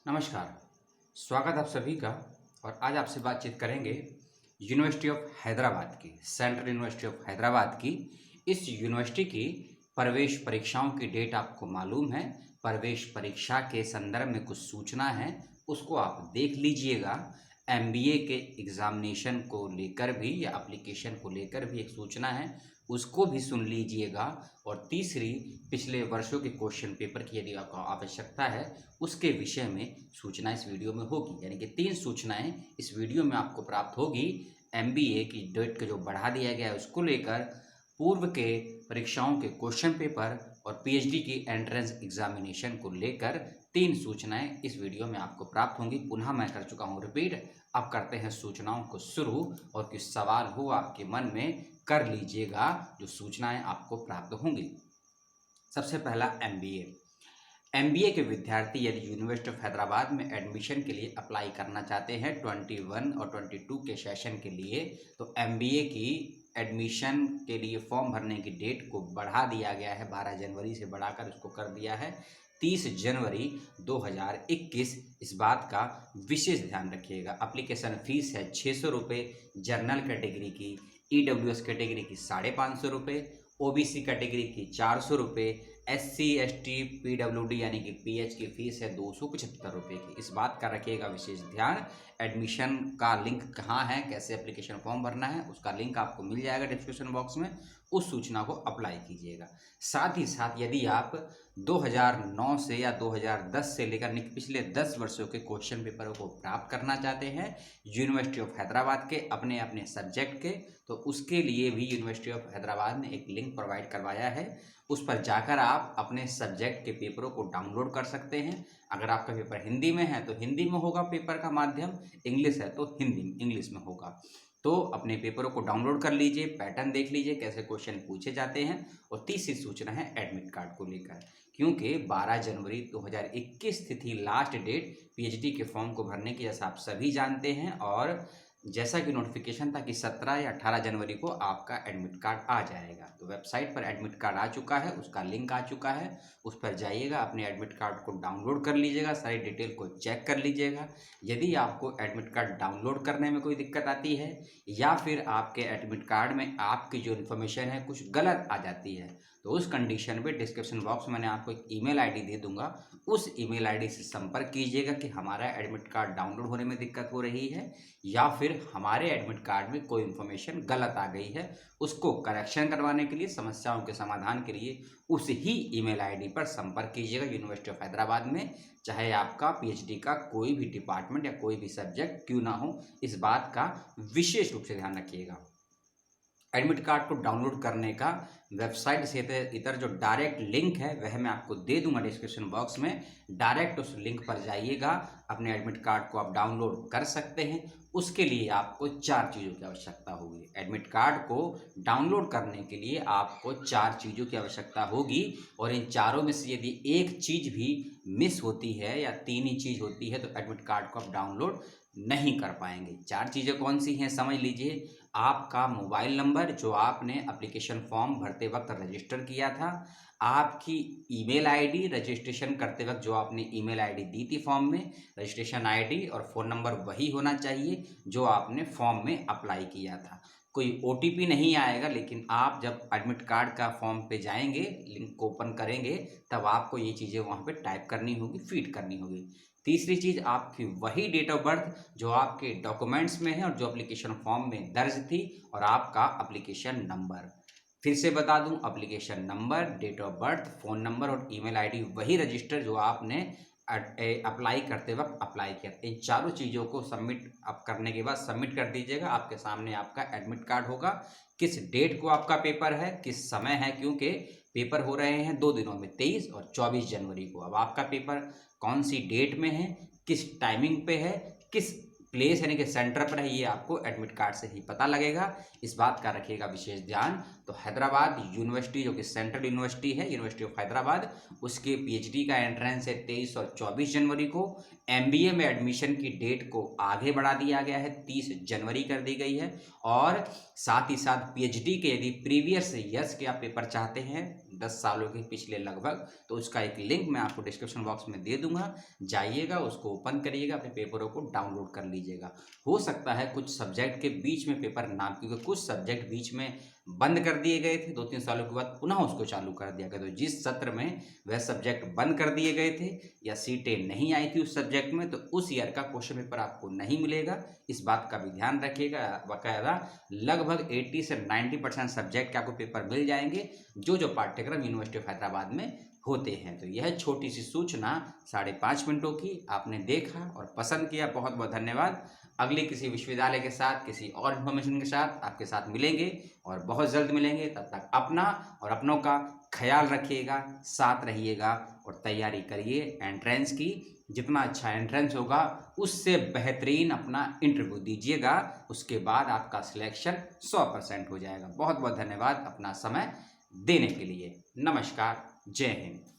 नमस्कार। स्वागत आप सभी का। और आज आपसे बातचीत करेंगे यूनिवर्सिटी ऑफ हैदराबाद की, सेंट्रल यूनिवर्सिटी ऑफ हैदराबाद की। इस यूनिवर्सिटी की प्रवेश परीक्षाओं की डेट आपको मालूम है। प्रवेश परीक्षा के संदर्भ में कुछ सूचना है, उसको आप देख लीजिएगा। एमबीए के एग्जामिनेशन को लेकर भी या एप्लीकेशन को लेकर भी एक सूचना है, उसको भी सुन लीजिएगा। और तीसरी, पिछले वर्षों के क्वेश्चन पेपर की यदि आपको आवश्यकता है, उसके विषय में सूचना इस वीडियो में होगी। यानी कि 3 सूचनाएं इस वीडियो में आपको प्राप्त होगी। एमबीए की डेट को जो बढ़ा दिया गया है उसको लेकर, पूर्व के परीक्षाओं के क्वेश्चन पेपर और पीएचडी की एंट्रेंस एग्जामिनेशन को लेकर 3 सूचनाएं इस वीडियो में आपको प्राप्त होंगी। पुनः मैं कर चुका हूं रिपीट। अब करते हैं सूचनाओं को शुरू, और कुछ सवाल हो आपके मन में कर लीजिएगा जो सूचनाएं आपको प्राप्त होंगी। सबसे पहला, एमबीए के विद्यार्थी यदि यूनिवर्सिटी ऑफ हैदराबाद में एडमिशन के लिए अप्लाई करना चाहते हैं 21 और 22 के सेशन के लिए, तो एमबीए की एडमिशन के लिए फॉर्म भरने की डेट को बढ़ा दिया गया है। 12 जनवरी से बढ़ाकर उसको कर दिया है 30 जनवरी 2021। इस बात का विशेष ध्यान रखिएगा। एप्लीकेशन फीस है 600 रुपये, जनरल कैटेगरी की, ईडब्ल्यूएस कैटेगरी की 550 रुपये, ओबीसी कैटेगरी की 400 रुपये, SC ST PWD यानी कि PH की फीस है 275 रुपये की। इस बात का रखिएगा विशेष ध्यान। एडमिशन का लिंक कहाँ है, कैसे एप्लीकेशन फॉर्म भरना है, उसका लिंक आपको मिल जाएगा डिस्क्रिप्शन बॉक्स में। उस सूचना को अप्लाई कीजिएगा। साथ ही साथ यदि आप 2009 से या 2010 से लेकर पिछले 10 वर्षों के क्वेश्चन पेपरों को प्राप्त करना चाहते हैं यूनिवर्सिटी ऑफ हैदराबाद के अपने अपने सब्जेक्ट के, तो उसके लिए भी यूनिवर्सिटी ऑफ हैदराबाद ने एक लिंक प्रोवाइड करवाया है। उस पर जाकर आप अपने सब्जेक्ट के पेपरों को डाउनलोड कर सकते हैं। अगर आपका पेपर हिंदी में है तो हिंदी में होगा पेपर का माध्यम, इंग्लिश है तो इंग्लिश में होगा। तो अपने पेपरों को डाउनलोड कर लीजिए, पैटर्न देख लीजिए कैसे क्वेश्चन पूछे जाते हैं। और तीसरी सूचना है एडमिट कार्ड को लेकर, क्योंकि 12 जनवरी 2021 तिथि लास्ट डेट पीएचडी के फॉर्म को भरने की, जैसा आप सभी जानते हैं। और जैसा कि नोटिफिकेशन था कि 17 या 18 जनवरी को आपका एडमिट कार्ड आ जाएगा। तो वेबसाइट पर एडमिट कार्ड आ चुका है, उसका लिंक आ चुका है, उस पर जाइएगा, अपने एडमिट कार्ड को डाउनलोड कर लीजिएगा, सारी डिटेल को चेक कर लीजिएगा। यदि आपको एडमिट कार्ड डाउनलोड करने में कोई दिक्कत आती है, या फिर आपके एडमिट कार्ड में आपकी जो इन्फॉर्मेशन है कुछ गलत आ जाती है, तो उस कंडीशन पे डिस्क्रिप्शन बॉक्स में मैंने आपको एक ईमेल आईडी दे दूंगा। उस ईमेल आईडी से संपर्क कीजिएगा कि हमारा एडमिट कार्ड डाउनलोड होने में दिक्कत हो रही है, या फिर हमारे एडमिट कार्ड में कोई इन्फॉर्मेशन गलत आ गई है। उसको करेक्शन करवाने के लिए, समस्याओं के समाधान के लिए उस ही ईमेल आईडी पर संपर्क कीजिएगा यूनिवर्सिटी ऑफ हैदराबाद में। चाहे आपका पीएचडी का कोई भी डिपार्टमेंट या कोई भी सब्जेक्ट क्यों ना हो, इस बात का विशेष रूप से ध्यान रखिएगा। एडमिट कार्ड को डाउनलोड करने का वेबसाइट से इधर जो डायरेक्ट लिंक है वह मैं आपको दे दूंगा डिस्क्रिप्शन बॉक्स में। डायरेक्ट उस लिंक पर जाइएगा, अपने एडमिट कार्ड को आप डाउनलोड कर सकते हैं। उसके लिए आपको 4 चीज़ों की आवश्यकता होगी। एडमिट कार्ड को डाउनलोड करने के लिए आपको 4 चीज़ों की आवश्यकता होगी, और इन चारों में से यदि एक चीज़ भी मिस होती है या 3 ही चीज़ होती है, तो एडमिट कार्ड को आप डाउनलोड नहीं कर पाएंगे। 4 चीज़ें कौन सी हैं समझ लीजिए। आपका मोबाइल नंबर जो आपने एप्लीकेशन फॉर्म भरते वक्त रजिस्टर किया था, आपकी ईमेल आईडी रजिस्ट्रेशन करते वक्त जो आपने ईमेल आईडी दी थी फॉर्म में, रजिस्ट्रेशन आईडी और फ़ोन नंबर वही होना चाहिए जो आपने फॉर्म में अप्लाई किया था। कोई ओटीपी नहीं आएगा, लेकिन आप जब एडमिट कार्ड का फॉर्म पे जाएंगे, लिंक को ओपन करेंगे, तब आपको ये चीज़ें वहाँ पे टाइप करनी होगी, फीड करनी होगी। तीसरी चीज़, आपकी वही डेट ऑफ बर्थ जो आपके डॉक्यूमेंट्स में है और जो एप्लीकेशन फॉर्म में दर्ज थी, और आपका एप्लीकेशन नंबर। फिर से बता दूं, application number, date of birth, phone number और ईमेल आईडी वही रजिस्टर जो आपने अप्लाई करते वक्त अप्लाई किया। इन चारों चीज़ों को सबमिट आप करने के बाद सबमिट कर दीजिएगा। आपके सामने आपका एडमिट कार्ड होगा। किस डेट को आपका पेपर है, किस समय है, क्योंकि पेपर हो रहे हैं 2 दिनों में, 23 और 24 जनवरी को। अब आपका पेपर कौन सी डेट में है, किस टाइमिंग पे है, किस प्लेस यानी कि सेंटर पर है, ये आपको एडमिट कार्ड से ही पता लगेगा। इस बात का रखिएगा विशेष ध्यान। तो हैदराबाद यूनिवर्सिटी जो कि सेंट्रल यूनिवर्सिटी है, यूनिवर्सिटी ऑफ हैदराबाद, उसके पीएचडी का एंट्रेंस है 23 और 24 जनवरी को। एमबीए में एडमिशन की डेट को आगे बढ़ा दिया गया है, 30 जनवरी कर दी गई है। और साथ ही साथ पीएचडी के यदि प्रीवियस ईयर्स के आप पेपर चाहते हैं 10 सालों के पिछले लगभग, तो उसका एक लिंक मैं आपको डिस्क्रिप्शन बॉक्स में दे दूंगा, जाइएगा उसको ओपन करिएगा, अपने पेपरों को डाउनलोड कर लीजिएगा। हो सकता है कुछ सब्जेक्ट के बीच में पेपर ना, क्योंकि कुछ सब्जेक्ट बीच में बंद कर दिए गए थे, 2-3 सालों के बाद पुनः उसको चालू कर दिया गया। तो जिस सत्र में वह सब्जेक्ट बंद कर दिए गए थे या सीटें नहीं आई थी उस सब्जेक्ट में, तो उस ईयर का क्वेश्चन पेपर आपको नहीं मिलेगा। इस बात का भी ध्यान रखिएगा। बाकायदा लगभग 80 से 90% सब्जेक्ट के आपको पेपर मिल जाएंगे, जो पाठ्यक्रम यूनिवर्सिटी ऑफ हैदराबाद में होते हैं। तो यह छोटी सी सूचना 5.5 मिनटों की आपने देखा और पसंद किया, बहुत बहुत धन्यवाद। अगले किसी विश्वविद्यालय के साथ, किसी और इन्फॉर्मेशन के साथ आपके साथ मिलेंगे और बहुत जल्द मिलेंगे। तब तक अपना और अपनों का ख्याल रखिएगा, साथ रहिएगा और तैयारी करिए एंट्रेंस की। जितना अच्छा एंट्रेंस होगा उससे बेहतरीन अपना इंटरव्यू दीजिएगा, उसके बाद आपका सिलेक्शन 100% हो जाएगा। बहुत बहुत धन्यवाद अपना समय देने के लिए। नमस्कार, जय हिंद।